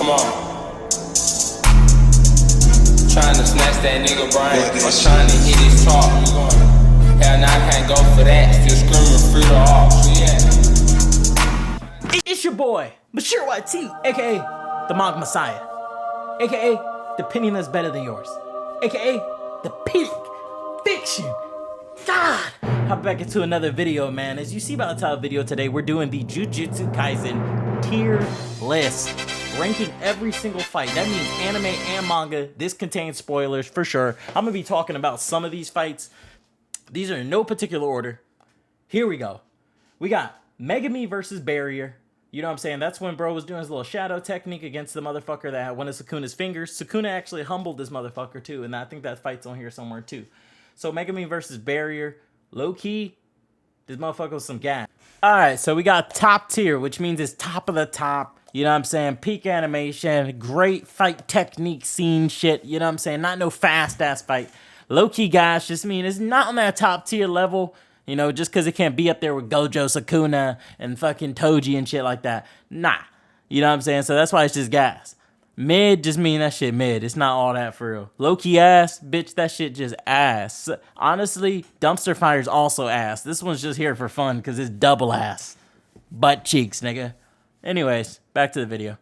Come on. Trying to snatch that nigga brain. I'm trying to hit his talk. Hell nah, I can't go for that. Still screaming free to all. It's your boy, Bashir YT, aka the Manga Messiah, aka the opinion that's better than yours, aka the peak fiction. God! Hop back into another video, man. As you see by the title of the video today, we're doing the Jujutsu Kaisen tier list, ranking every single fight. That means anime and manga. This contains spoilers for sure. I'm gonna be talking about some of these fights. These are in no particular order. Here we go. We got Megumi versus Barrier. You know what I'm saying? That's when bro was doing his little shadow technique against the motherfucker that had one of Sukuna's fingers. Sukuna actually humbled this motherfucker too, and I think that fight's on here somewhere too. So Megumi versus Barrier. Low key, this motherfucker was some gas. Alright, so we got top tier, which means it's top of the top. You know what I'm saying? Peak animation, great fight technique scene shit. You know what I'm saying? Not no fast ass fight. Low key, guys, just mean it's not on that top tier level. You know, just because it can't be up there with Gojo, Sukuna, and fucking Toji and shit like that. Nah. You know what I'm saying? So that's why it's just gas. Mid just mean that shit mid. It's not all that for real. Low-key ass, bitch, that shit just ass. Honestly, Dumpster Fire's also ass. This one's just here for fun because it's double ass. Butt cheeks, nigga. Anyways, back to the video.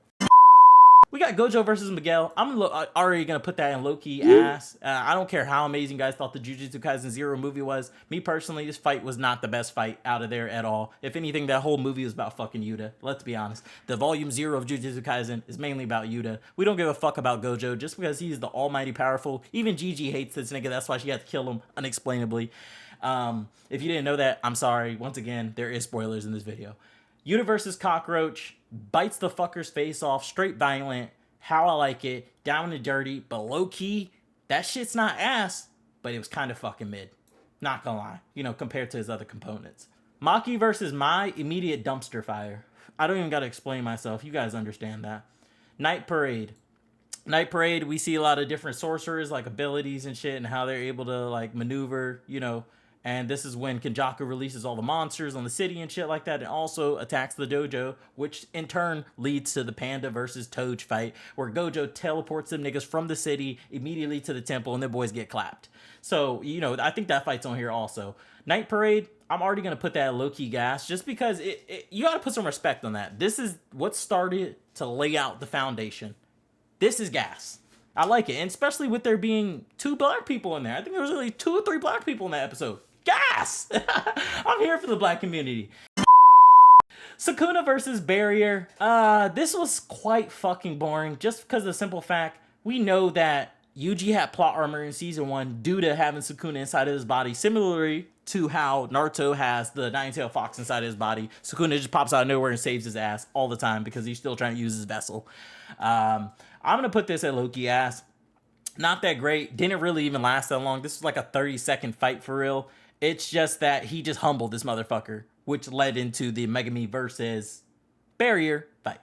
We got Gojo versus Miguel. I'm already going to put that in low-key ass. I don't care how amazing you guys thought the Jujutsu Kaisen Zero movie was. Me personally, this fight was not the best fight out of there at all. If anything, that whole movie was about fucking Yuta. Let's be honest. The Volume 0 of Jujutsu Kaisen is mainly about Yuta. We don't give a fuck about Gojo just because he's the almighty powerful. Even Gigi hates this nigga. That's why she had to kill him unexplainably. If you didn't know that, I'm sorry. Once again, there is spoilers in this video. Yuta versus Cockroach. Bites the fucker's face off. Straight violent. How I like it. Down and dirty. But low key, that shit's not ass. But it was kind of fucking mid. Not gonna lie. You know, compared to his other components. Maki versus Mai. Immediate dumpster fire. I don't even gotta explain myself. You guys understand that. Night Parade. Night Parade, we see a lot of different sorcerers, like abilities and shit, and how they're able to, like, maneuver, you know. And this is when Kenjaku releases all the monsters on the city and shit like that, and also attacks the dojo, which in turn leads to the Panda versus Toge fight, where Gojo teleports them niggas from the city immediately to the temple, and the boys get clapped. So, you know, I think that fight's on here also. Night Parade, I'm already going to put that at low-key gas, just because you got to put some respect on that. This is what started to lay out the foundation. This is gas. I like it, and especially with there being 2 black people in there. I think there was only 2 or 3 black people in that episode. Gas! I'm here for the black community. Sukuna versus Barrier. This was quite fucking boring, just because of the simple fact we know that Yuji had plot armor in season 1 due to having Sukuna inside of his body, similarly to how Naruto has the nine-tailed fox inside of his body. Sukuna just pops out of nowhere and saves his ass all the time because he's still trying to use his vessel. I'm gonna put this at low-key ass. Not that great. Didn't really even last that long. This was like a 30-second fight for real. It's just that he just humbled this motherfucker, which led into the Megumi versus Barrier fight.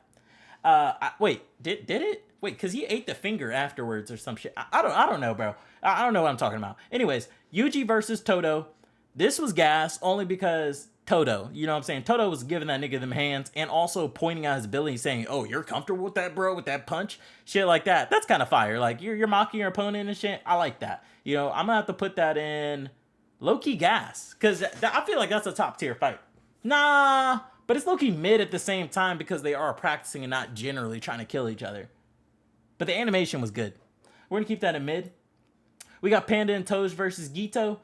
Wait, did it? Wait, because he ate the finger afterwards or some shit. I don't know, bro. I don't know what I'm talking about. Anyways, Yuji versus Todo. This was gas only because Todo, you know what I'm saying? Todo was giving that nigga them hands and also pointing out his ability, saying, oh, you're comfortable with that, bro, with that punch? Shit like that. That's kind of fire. Like, you're mocking your opponent and shit. I like that. You know, I'm going to have to put that in low-key gas, because I feel like that's a top-tier fight. Nah, but it's low-key mid at the same time because they are practicing and not generally trying to kill each other. But the animation was good. We're going to keep that in mid. We got Panda and Toge versus Gito.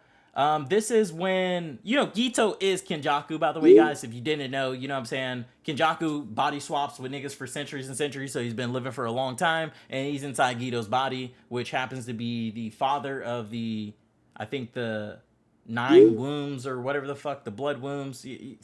This is when, you know, Gito is Kenjaku, by the way, guys. If you didn't know, you know what I'm saying? Kenjaku body swaps with niggas for centuries and centuries, so he's been living for a long time, and he's inside Gito's body, which happens to be the father of the, I think the 9 wombs or whatever the fuck, the blood wombs. You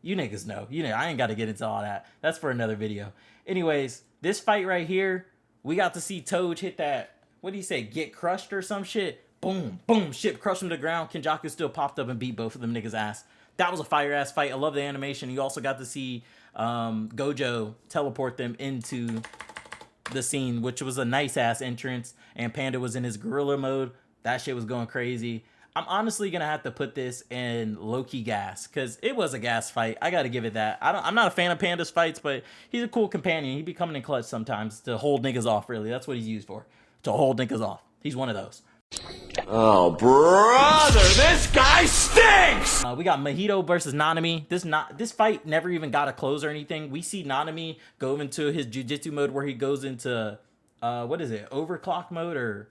niggas know. You know, I ain't got to get into all that. That's for another video. Anyways, this fight right here, we got to see Toge hit that, what do you say, get crushed or some shit? Boom, boom, shit crushed him to the ground. Kenjaku still popped up and beat both of them niggas' ass. That was a fire-ass fight. I love the animation. You also got to see Gojo teleport them into the scene, which was a nice-ass entrance. And Panda was in his gorilla mode. That shit was going crazy. I'm honestly gonna have to put this in low-key gas because it was a gas fight. I gotta give it that. I'm not a fan of Panda's fights, but he's a cool companion. He be coming in clutch sometimes to hold niggas off. Really, that's what he's used for, to hold niggas off. He's one of those. Oh, brother, this guy stinks! We got Mahito versus Nanami. This fight never even got a close or anything. We see Nanami go into his jujitsu mode where he goes into what is it? Overclock mode or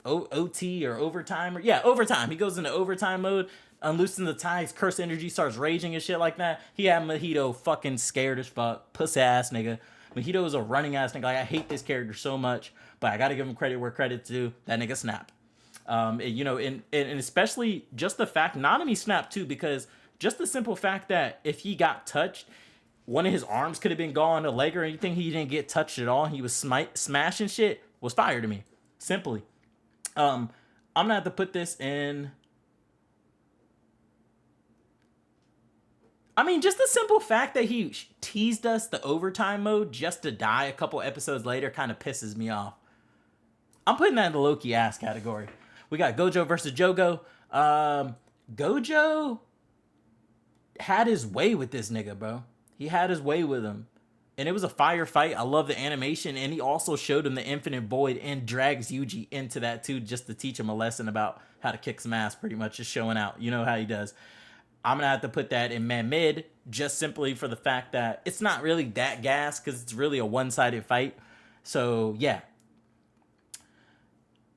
OT or overtime? Overtime. He goes into overtime mode, unloosing the ties, curse energy starts raging and shit like that. He had Mahito fucking scared as fuck, puss ass nigga. Mahito is a running ass nigga. Like, I hate this character so much, but I gotta give him credit where credit's due. That nigga snap. You know, and especially just the fact Nanami snapped too, because just the simple fact that if he got touched, one of his arms could have been gone, a leg or anything. He didn't get touched at all. He was smashing shit. Was fire to me. Simply. I'm gonna have to put this in. I mean, just the simple fact that he teased us the overtime mode just to die a couple episodes later kind of pisses me off. I'm putting that in the low-key ass category. We got Gojo versus Jogo. Gojo had his way with this nigga, bro. He had his way with him. And it was a fire fight. I love the animation. And he also showed him the infinite void and drags Yuji into that too, just to teach him a lesson about how to kick some ass, pretty much. Just showing out. You know how he does. I'm going to have to put that in man mid, just simply for the fact that it's not really that gas, because it's really a one-sided fight. So, yeah.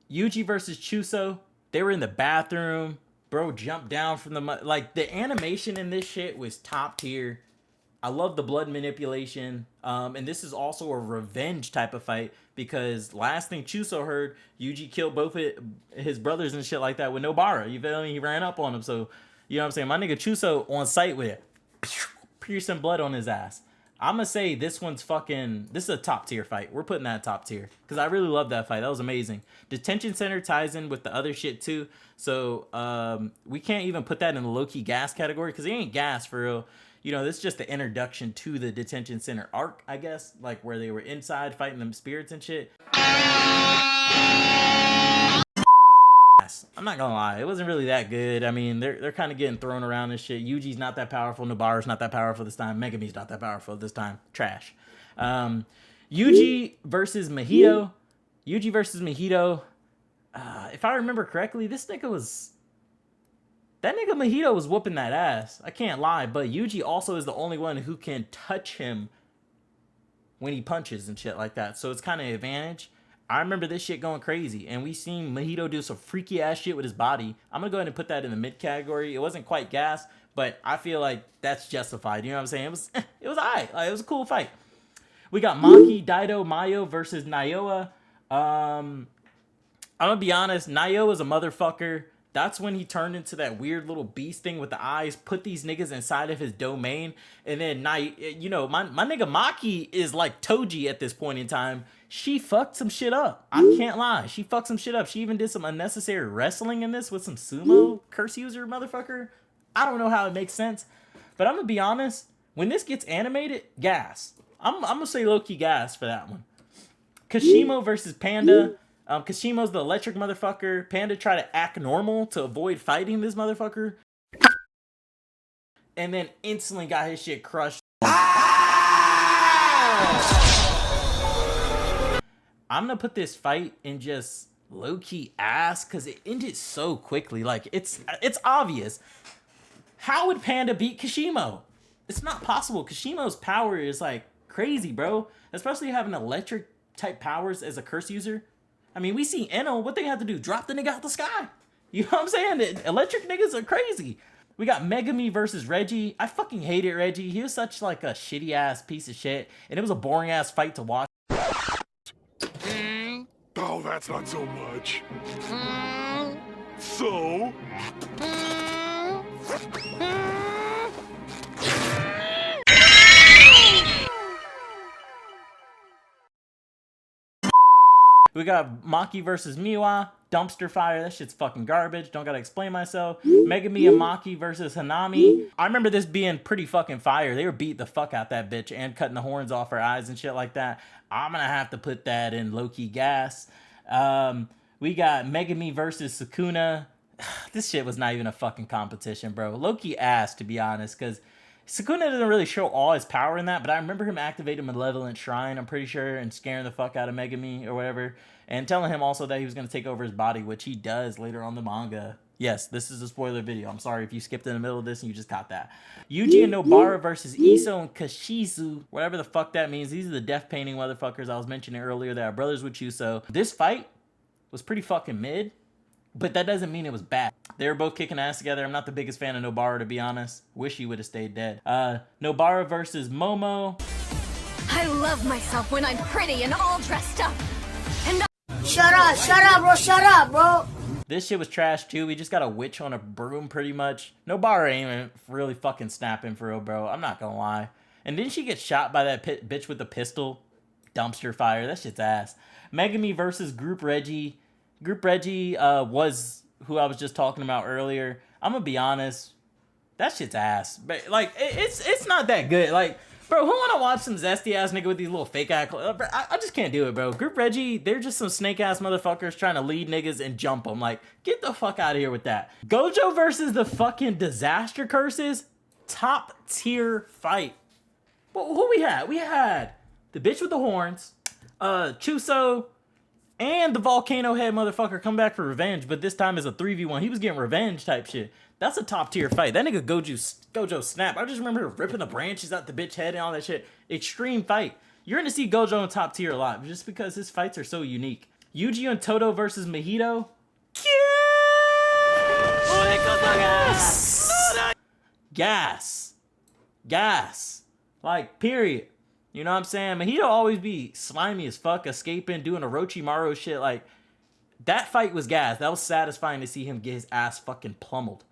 Yuji versus Choso. They were in the bathroom. Bro jumped down from the... Like, the animation in this shit was top tier. I love the blood manipulation. And this is also a revenge type of fight, because last thing Choso heard, Yuji killed both his brothers and shit like that with no bara. You feel me? He ran up on him. So, you know what I'm saying? My nigga Choso on sight with it. Piercing blood on his ass. I'm going to say this one's fucking... This is a top tier fight. We're putting that top tier, because I really love that fight. That was amazing. Detention Center ties in with the other shit too. So we can't even put that in the low-key gas category, because it ain't gas for real. You know, this is just the introduction to the Detention Center arc, I guess. Like, where they were inside fighting them spirits and shit. I'm not gonna lie, it wasn't really that good. I mean, they're kind of getting thrown around and shit. Yuji's not that powerful. Nobara's not that powerful this time. Megumi's not that powerful this time. Trash. Yuji versus Mahito. Yuji versus Mahito. If I remember correctly, this nigga was... That nigga Mahito was whooping that ass. I can't lie, but Yuji also is the only one who can touch him when he punches and shit like that. So it's kind of an advantage. I remember this shit going crazy, and we seen Mahito do some freaky ass shit with his body. I'm gonna go ahead and put that in the mid category. It wasn't quite gas, but I feel like that's justified. You know what I'm saying? It was alright. Like, it was a cool fight. We got Maki, Daido, Mayo versus Naoya. I'm gonna be honest, Naoya is a motherfucker. That's when he turned into that weird little beast thing with the eyes, put these niggas inside of his domain, and then, you know, my nigga Maki is like Toji at this point in time. She fucked some shit up. I can't lie. She fucked some shit up. She even did some unnecessary wrestling in this with some sumo curse user motherfucker. I don't know how it makes sense, but I'm gonna be honest. When this gets animated, gas. I'm gonna say low-key gas for that one. Kashimo versus Panda. Kashimo's the electric motherfucker. Panda tried to act normal to avoid fighting this motherfucker. And then instantly got his shit crushed. I'm gonna put this fight in just low-key ass, because it ended so quickly. Like, it's obvious. How would Panda beat Kashimo? It's not possible. Kashimo's power is like crazy, bro. Especially having electric type powers as a curse user. I mean, we see Enno, what they have to do? Drop the nigga out the sky. You know what I'm saying? The electric niggas are crazy. We got Megumi versus Reggie. I fucking hated Reggie. He was such like a shitty ass piece of shit. And it was a boring ass fight to watch. Oh, that's not so much. So? We got Maki versus Miwa. Dumpster fire. That shit's fucking garbage. Don't gotta explain myself. Megumi and Maki versus Hanami. I remember this being pretty fucking fire. They were beating the fuck out that bitch and cutting the horns off her eyes and shit like that. I'm gonna have to put that in low-key gas. We got Megumi versus Sukuna. This shit was not even a fucking competition, bro. Low-key ass, to be honest, because Sukuna doesn't really show all his power in that, but I remember him activating Malevolent Shrine, I'm pretty sure, and scaring the fuck out of Megumi or whatever, and telling him also that he was going to take over his body, which he does later on the manga. Yes, this is a spoiler video. I'm sorry if you skipped in the middle of this and you just got that. Yuji and Nobara versus Iso and Kashizu, whatever the fuck that means. These are the death painting motherfuckers I was mentioning earlier that are brothers with Chuso. This fight was pretty fucking mid, but that doesn't mean it was bad. They were both kicking ass together. I'm not the biggest fan of Nobara, to be honest. Wish he would have stayed dead. Nobara versus Momo. I love myself when I'm pretty and all dressed up. And Shut up, bro. This shit was trash too. We just got a witch on a broom pretty much. Nobara ain't even really fucking snapping for real, bro. I'm not gonna lie. And didn't she get shot by that bitch with the pistol? Dumpster fire. That shit's ass. Megumi versus Group Reggie. Group Reggie was who I was just talking about earlier. I'm gonna be honest. That shit's ass. But, like, it's not that good. Like, bro, who wanna watch some zesty ass nigga with these little fake ass clothes? I just can't do it, bro. Group Reggie, they're just some snake ass motherfuckers trying to lead niggas and jump them. Like, get the fuck out of here with that. Gojo versus the fucking disaster curses. Top tier fight. Well, who we had? We had the bitch with the horns, Chuso, and the volcano head motherfucker come back for revenge, but this time is a 3v1. He was getting revenge type shit. That's a top tier fight. That nigga Gojo snap. I just remember ripping the branches out the bitch head and all that shit. Extreme fight. You're gonna see Gojo in top tier a lot just because his fights are so unique. Yuji and Todo versus Mahito. Gas. Like, period. You know what I'm saying? Mahito always be slimy as fuck, escaping, doing Orochimaru shit. Like, that fight was gas. That was satisfying to see him get his ass fucking pummeled.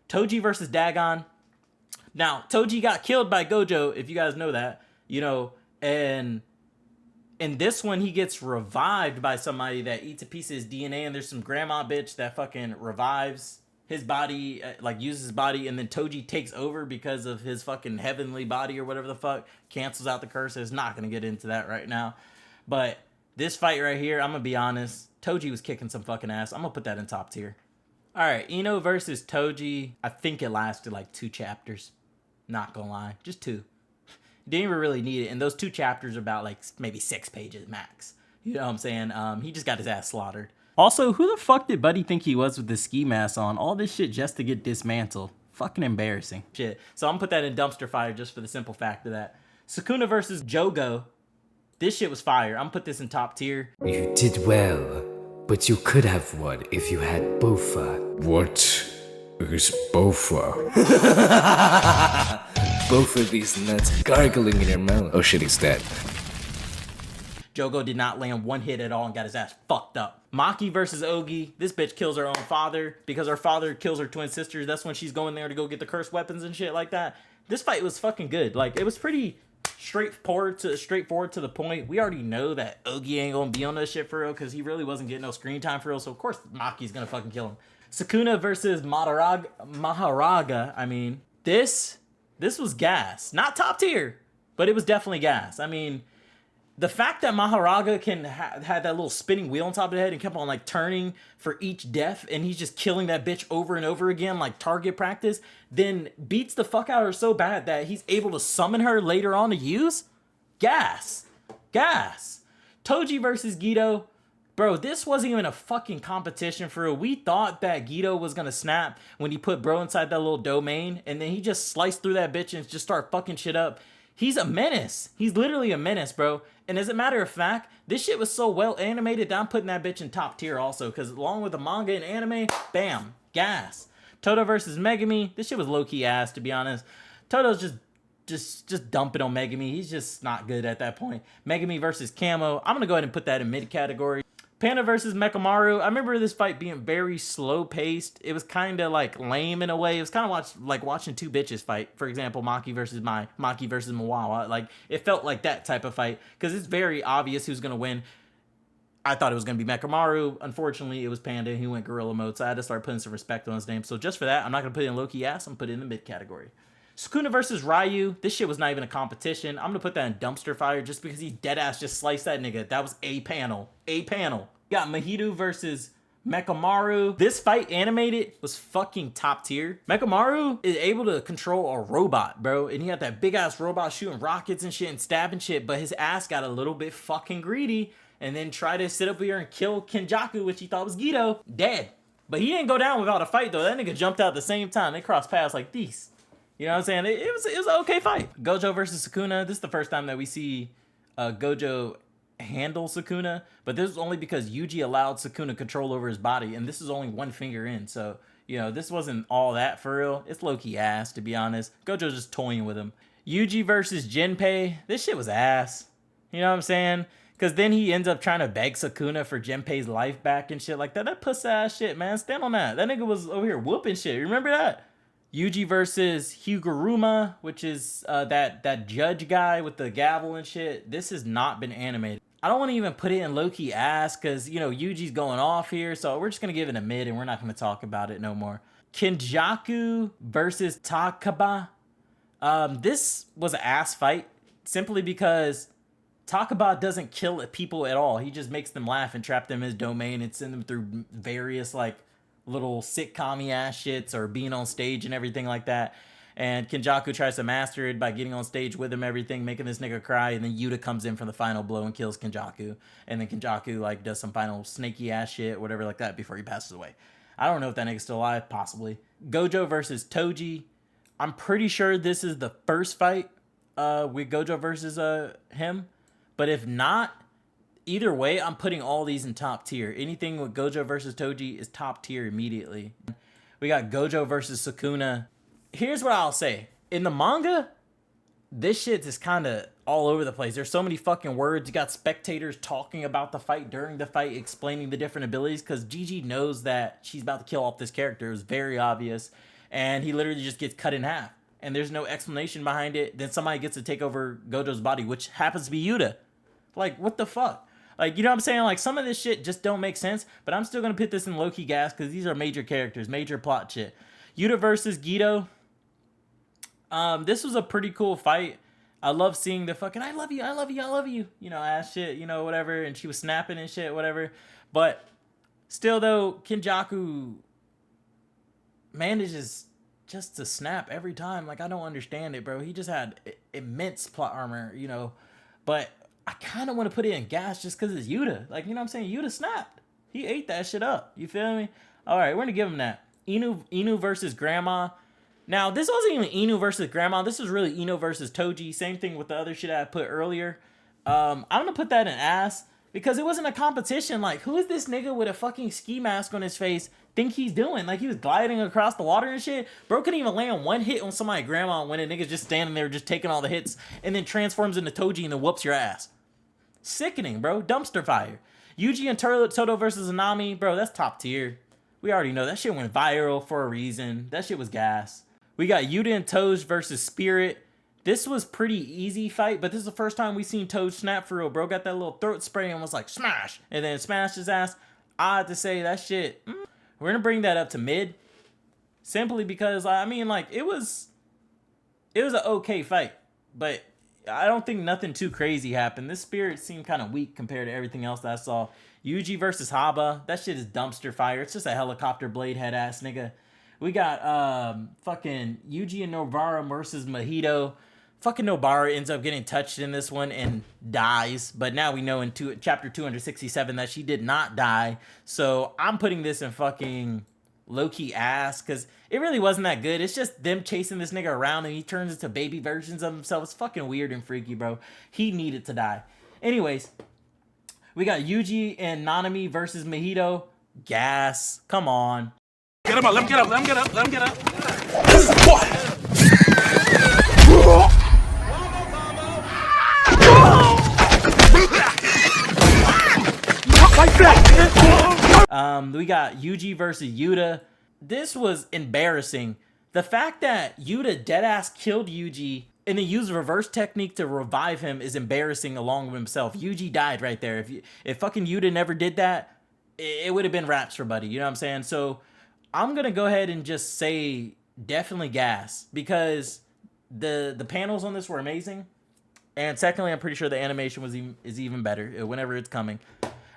Toji versus Dagon. Now, Toji got killed by Gojo, if you guys know that. You know, and in this one, he gets revived by somebody that eats a piece of his DNA, and there's some grandma bitch that fucking revives his body, like uses his body, and then Toji takes over because of his fucking heavenly body or whatever the fuck, cancels out the curse. It's not gonna get into that right now, but this fight right here, I'm gonna be honest, Toji was kicking some fucking ass. I'm gonna put that in top tier. All right, Ino versus Toji. I think it lasted like 2 chapters. Not gonna lie, just 2. Didn't even really need it, and those 2 chapters are about like maybe 6 pages max. You know what I'm saying? He just got his ass slaughtered. Also, who the fuck did Buddy think he was with the ski mask on? All this shit just to get dismantled. Fucking embarrassing. Shit. So I'm gonna put that in dumpster fire just for the simple fact of that. Sukuna versus Jogo. This shit was fire. I'm gonna put this in top tier. You did well, but you could have won if you had Bofa. What is Bofa? Both of these nuts gargling in your mouth. Oh shit, he's dead. Jogo did not land 1 hit at all and got his ass fucked up. Maki versus Ogi. This bitch kills her own father because her father kills her twin sisters. That's when she's going there to go get the cursed weapons and shit like that. This fight was fucking good. Like, it was pretty straightforward to the point. We already know that Ogi ain't gonna be on this shit for real because he really wasn't getting no screen time for real. So of course Maki's gonna fucking kill him. Sukuna versus Maharaga. I mean, this was gas. Not top tier, but it was definitely gas. I mean, the fact that Maharaga can had that little spinning wheel on top of the head and kept on like turning for each death, and he's just killing that bitch over and over again like target practice, then beats the fuck out of her so bad that he's able to summon her later on to use. Gas. Toji versus Geto. Bro, this wasn't even a fucking competition for real. We thought that Geto was gonna snap when he put bro inside that little domain, and then he just sliced through that bitch and just start fucking shit up. He's a menace. He's literally a menace, bro. And as a matter of fact, this shit was so well animated that I'm putting that bitch in top tier also, because along with the manga and anime, bam, gas. Todo versus Megumi. This shit was low-key ass, to be honest. Todo's just dumping on Megumi. He's just not good at that point. Megumi versus Camo. I'm gonna go ahead and put that in mid category. Panda versus Mekamaru. I remember this fight being very slow paced. It was kind of like lame in a way. It was kind of like watching 2 bitches fight. For example, Maki versus Mawawa. Like, it felt like that type of fight because it's very obvious who's gonna win. I thought it was gonna be Mekamaru. Unfortunately, it was Panda. He went gorilla mode, so I had to start putting some respect on his name. So just for that, I'm not gonna put it in low-key ass. I'm gonna put it in the mid category. Sukuna versus Ryu. This shit was not even a competition. I'm gonna put that in dumpster fire just because he deadass just sliced that nigga. That was a panel. Got Mahito versus Mechamaru. This fight animated was fucking top tier. Mechamaru is able to control a robot, bro. And he had that big ass robot shooting rockets and shit and stabbing shit, but his ass got a little bit fucking greedy and then tried to sit up here and kill Kenjaku, which he thought was Gito. Dead. But he didn't go down without a fight though. That nigga jumped out at the same time. They crossed paths like these. You know what I'm saying? It was an okay fight. Gojo versus Sukuna. This is the first time that we see Gojo handle Sukuna, but this was only because Yuji allowed Sukuna control over his body, and this is only one finger in, so you know this wasn't all that for real. It's low-key ass, to be honest. Gojo's just toying with him. Yuji versus Jinpei. This shit was ass. You know what I'm saying? Because then he ends up trying to beg Sukuna for Jinpei's life back and shit like that. That puss ass shit, man. Stand on that. That nigga was over here whooping shit. Remember that? Yuji versus Higuruma, which is that judge guy with the gavel and shit. This has not been animated. I don't want to even put it in low-key ass because, you know, Yuji's going off here. So we're just going to give it a mid and we're not going to talk about it no more. Kenjaku versus Takaba. This was an ass fight simply because Takaba doesn't kill people at all. He just makes them laugh and trap them in his domain and send them through various, like, little sitcom-y ass shits or being on stage and everything like that. And Kenjaku tries to master it by getting on stage with him, everything, making this nigga cry. And then Yuta comes in for the final blow and kills Kenjaku. And then Kenjaku, like, does some final snaky ass shit, whatever like that, before he passes away. I don't know if that nigga's still alive, possibly. Gojo versus Toji. I'm pretty sure this is the first fight with Gojo versus him. But if not, either way, I'm putting all these in top tier. Anything with Gojo versus Toji is top tier immediately. We got Gojo versus Sukuna. Here's what I'll say. In the manga, this shit is kind of all over the place. There's so many fucking words. You got spectators talking about the fight during the fight, explaining the different abilities, because Gigi knows that she's about to kill off this character. It was very obvious. And he literally just gets cut in half. And there's no explanation behind it. Then somebody gets to take over Gojo's body, which happens to be Yuta. Like, what the fuck? Like, you know what I'm saying? Like, some of this shit just don't make sense, but I'm still going to put this in low-key gas because these are major characters, major plot shit. Yuta versus Gito. This was a pretty cool fight. I love seeing the fucking, I love you, I love you, I love you, you know, ass shit, you know, whatever. And she was snapping and shit, whatever. But still, though, Kenjaku manages just to snap every time. Like, I don't understand it, bro. He just had immense plot armor, you know. But I kind of want to put it in gas just because it's Yuta. Like, you know what I'm saying? Yuta snapped. He ate that shit up. You feel me? All right, we're going to give him that. Inu versus Grandma. Now, this wasn't even Inu versus Grandma. This was really Inu versus Toji. Same thing with the other shit I put earlier. I'm going to put that in ass because it wasn't a competition. Like, who is this nigga with a fucking ski mask on his face think he's doing? Like, he was gliding across the water and shit. Bro couldn't even land one hit on somebody grandma when a nigga's just standing there just taking all the hits and then transforms into Toji and then whoops your ass. Sickening, bro. Dumpster fire. Yuji and Toto versus Anami. Bro, that's top tier. We already know. That shit went viral for a reason. That shit was gas. We got Yuta and Toge versus Spirit. This was pretty easy fight, but this is the first time we seen Toge snap for real. Bro got that little throat spray and was like, smash! And then smashed his ass. I have to say, that shit, we're going to bring that up to mid. Simply because, I mean, like, it was an okay fight. But I don't think nothing too crazy happened. This Spirit seemed kind of weak compared to everything else that I saw. Yuji versus Haba. That shit is dumpster fire. It's just a helicopter blade head ass nigga. We got fucking Yuji and Nobara versus Mahito. Fucking Nobara ends up getting touched in this one and dies. But now we know in chapter 267 that she did not die. So I'm putting this in fucking low-key ass because it really wasn't that good. It's just them chasing this nigga around and he turns into baby versions of himself. It's fucking weird and freaky, bro. He needed to die. Anyways, we got Yuji and Nanami versus Mahito. Gas. Come on. Get him up, let him get up, let him get up, let him get up. We got Yuji versus Yuta. This was embarrassing. The fact that Yuta deadass killed Yuji and then used a reverse technique to revive him is embarrassing along with himself. Yuji died right there. If fucking Yuta never did that, it would have been raps for Buddy. You know what I'm saying? So I'm going to go ahead and just say definitely gas because the panels on this were amazing. And secondly, I'm pretty sure the animation is even better whenever it's coming.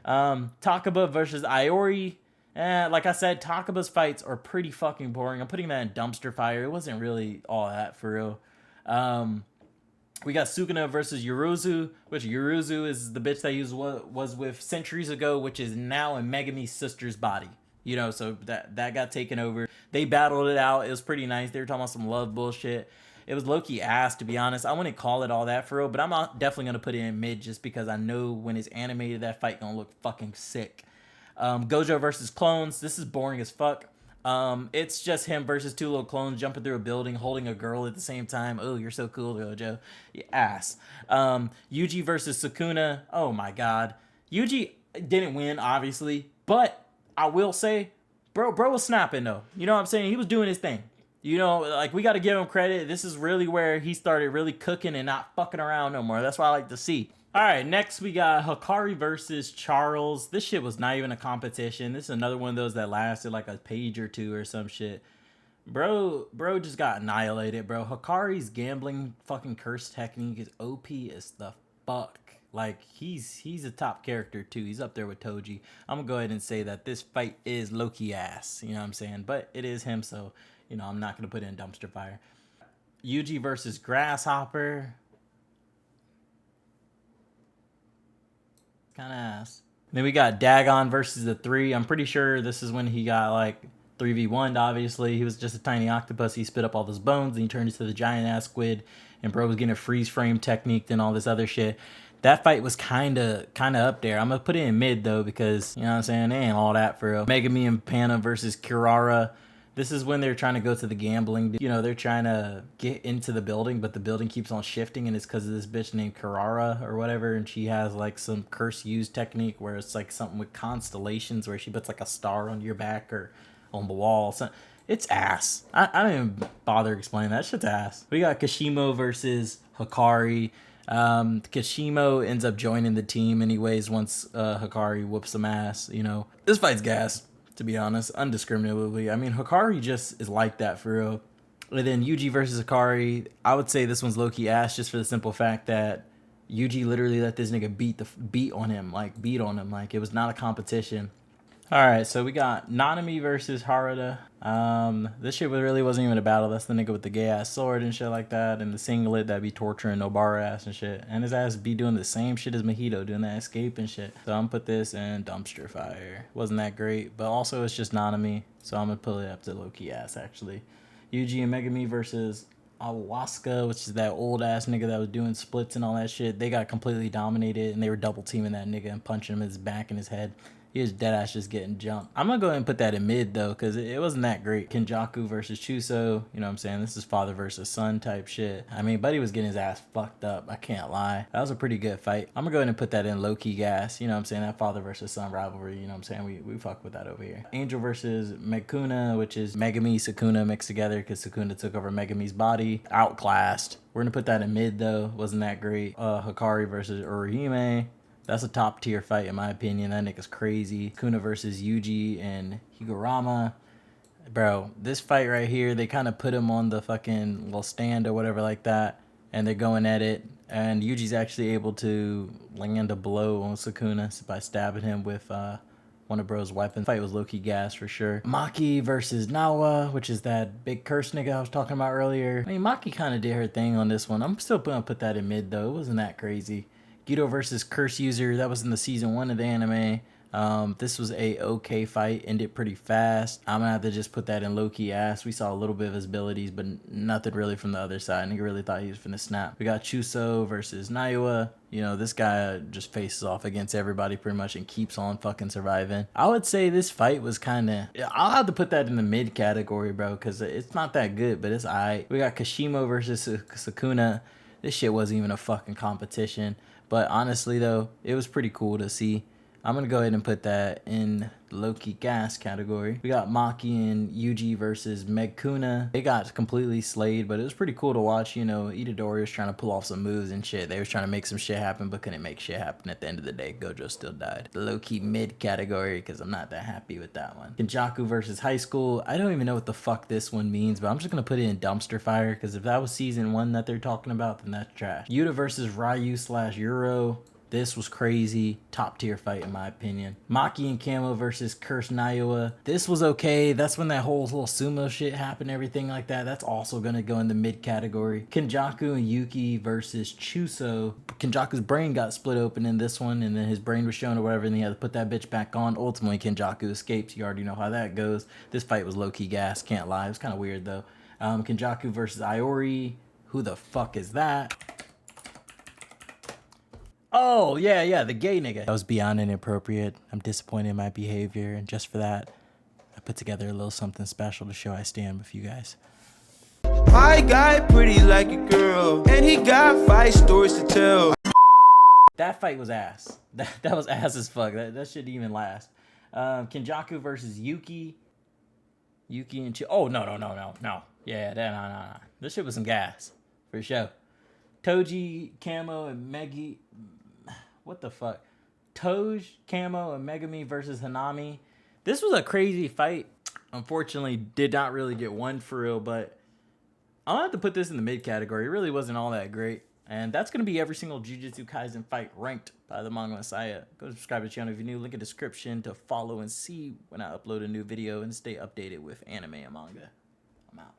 Takaba versus Iori. Like I said, Takaba's fights are pretty fucking boring. I'm putting that in dumpster fire. It wasn't really all that for real. We got Sukuna versus Yuruzu, which Yuruzu is the bitch that he was with centuries ago, which is now in Megumi's sister's body. You know, so that got taken over. They battled it out. It was pretty nice. They were talking about some love bullshit. It was low-key ass, to be honest. I wouldn't call it all that for real, but I'm definitely going to put it in mid just because I know when it's animated, that fight going to look fucking sick. Gojo versus clones. This is boring as fuck. It's just him versus two little clones jumping through a building, holding a girl at the same time. Oh, you're so cool, Gojo. You ass. Yuji versus Sukuna. Oh my god. Yuji didn't win, obviously, but I will say, bro was snapping though. You know what I'm saying? He was doing his thing. You know, like, we got to give him credit. This is really where he started really cooking and not fucking around no more. That's what I like to see. All right, next we got Hikari versus Charles. This shit was not even a competition. This is another one of those that lasted like a page or two or some shit. Bro just got annihilated, bro. Hikari's gambling fucking curse technique is OP as the fuck. Like, he's a top character too. He's up there with Toji. I'm gonna go ahead and say that this fight is low-key ass. You know what I'm saying? But it is him, so, you know, I'm not gonna put it in dumpster fire. Yuji versus Grasshopper. Kind of ass. Then we got Dagon versus the 3. I'm pretty sure this is when he got like 3v1'd, obviously. He was just a tiny octopus. He spit up all those bones and he turned into the giant ass squid. And bro was getting a freeze frame technique and all this other shit. That fight was kind of up there. I'm going to put it in mid though because, you know what I'm saying, they ain't all that for real. Megumi and Panna versus Kirara. This is when they're trying to go to the gambling. You know, they're trying to get into the building, but the building keeps on shifting, and it's because of this bitch named Kirara or whatever, and she has like some curse use technique where it's like something with constellations where she puts like a star on your back or on the wall. So it's ass. I don't even bother explaining that. Shit's ass. We got Kashimo versus Hikari. Kashimo ends up joining the team anyways once Hikari whoops some ass. You know, this fight's gas, to be honest, undiscriminately. I mean, Hikari just is like that for real. And then Yuji versus Hikari, I would say this one's low-key ass just for the simple fact that Yuji literally let this nigga beat on him. Like, it was not a competition. Alright, so we got Nanami versus Harada. This shit really wasn't even a battle. That's the nigga with the gay-ass sword and shit like that, and the singlet that be torturing Nobara ass and shit. And his ass be doing the same shit as Mahito, doing that escape and shit. So I'm gonna put this in dumpster fire. Wasn't that great, but also it's just Nanami, so I'm gonna put it up to low-key ass, actually. Yuji and Megumi versus Ayahuasca, which is that old-ass nigga that was doing splits and all that shit. They got completely dominated, and they were double-teaming that nigga and punching him in his back and his head. He was deadass just getting jumped. I'm gonna go ahead and put that in mid though, because it wasn't that great. Kenjaku versus Choso, you know what I'm saying? This is father versus son type shit. I mean, Buddy was getting his ass fucked up. I can't lie. That was a pretty good fight. I'm gonna go ahead and put that in low-key gas. You know what I'm saying? That father versus son rivalry, you know what I'm saying? We fuck with that over here. Angel versus Megumi, which is Megumi, Sukuna mixed together because Sukuna took over Megumi's body. Outclassed. We're gonna put that in mid though. Wasn't that great. Hikari versus Urihime. That's a top tier fight in my opinion. That nigga's crazy. Kuna versus Yuji and Higurama. Bro, this fight right here, they kind of put him on the fucking little stand or whatever like that. And they're going at it. And Yuji's actually able to land a blow on Sukuna by stabbing him with one of bro's weapons. The fight was low-key gas for sure. Maki versus Nawa, which is that big curse nigga I was talking about earlier. I mean, Maki kind of did her thing on this one. I'm still gonna put that in mid though. It wasn't that crazy. Guido versus Curse User, that was in the season 1 of the anime. This was a okay fight, ended pretty fast. I'm gonna have to just put that in low-key ass. We saw a little bit of his abilities, but nothing really from the other side. Nigga really thought he was finna snap. We got Choso versus Naiwa. You know, this guy just faces off against everybody pretty much and keeps on fucking surviving. I would say this fight was kinda... I'll have to put that in the mid category, bro, because it's not that good, but it's alright. We got Kashimo versus Sukuna. This shit wasn't even a fucking competition. But honestly, though, it was pretty cool to see. I'm going to go ahead and put that in the low-key gas category. We got Maki and Yuji versus Megumi. They got completely slayed, but it was pretty cool to watch. You know, Itadori was trying to pull off some moves and shit. They was trying to make some shit happen, but couldn't make shit happen at the end of the day. Gojo still died. The low-key mid category, because I'm not that happy with that one. Kenjaku versus High School. I don't even know what the fuck this one means, but I'm just going to put it in dumpster fire, because if that was season 1 that they're talking about, then that's trash. Yuta versus Ryu / Euro. This was crazy. Top tier fight in my opinion. Maki and Camo versus Curse Naiwa. This was okay. That's when that whole little sumo shit happened, everything like that. That's also gonna go in the mid category. Kenjaku and Yuki versus Choso. Kenjaku's brain got split open in this one, and then his brain was shown or whatever, and he had to put that bitch back on. Ultimately, Kenjaku escapes. You already know how that goes. This fight was low-key gas, can't lie. It was kind of weird though. Kenjaku versus Iori. Who the fuck is that? Oh, yeah, the gay nigga. That was beyond inappropriate. I'm disappointed in my behavior, and just for that, I put together a little something special to show I stand with you guys. My guy pretty like a girl, and he got 5 stories to tell. That fight was ass. That was ass as fuck. That shouldn't even last. Kenjaku versus Yuki. Yuki and Oh, no. Yeah, no. This shit was some gas, for sure. Toji, Camo, and Megi... What the fuck? Toj, Camo, and Megumi versus Hanami. This was a crazy fight. Unfortunately, did not really get one for real, but I'm gonna have to put this in the mid category. It really wasn't all that great. And that's gonna be every single Jujutsu Kaisen fight ranked by the Manga Messiah. Go subscribe to the channel if you're new. Link in the description to follow and see when I upload a new video and stay updated with anime and manga. I'm out.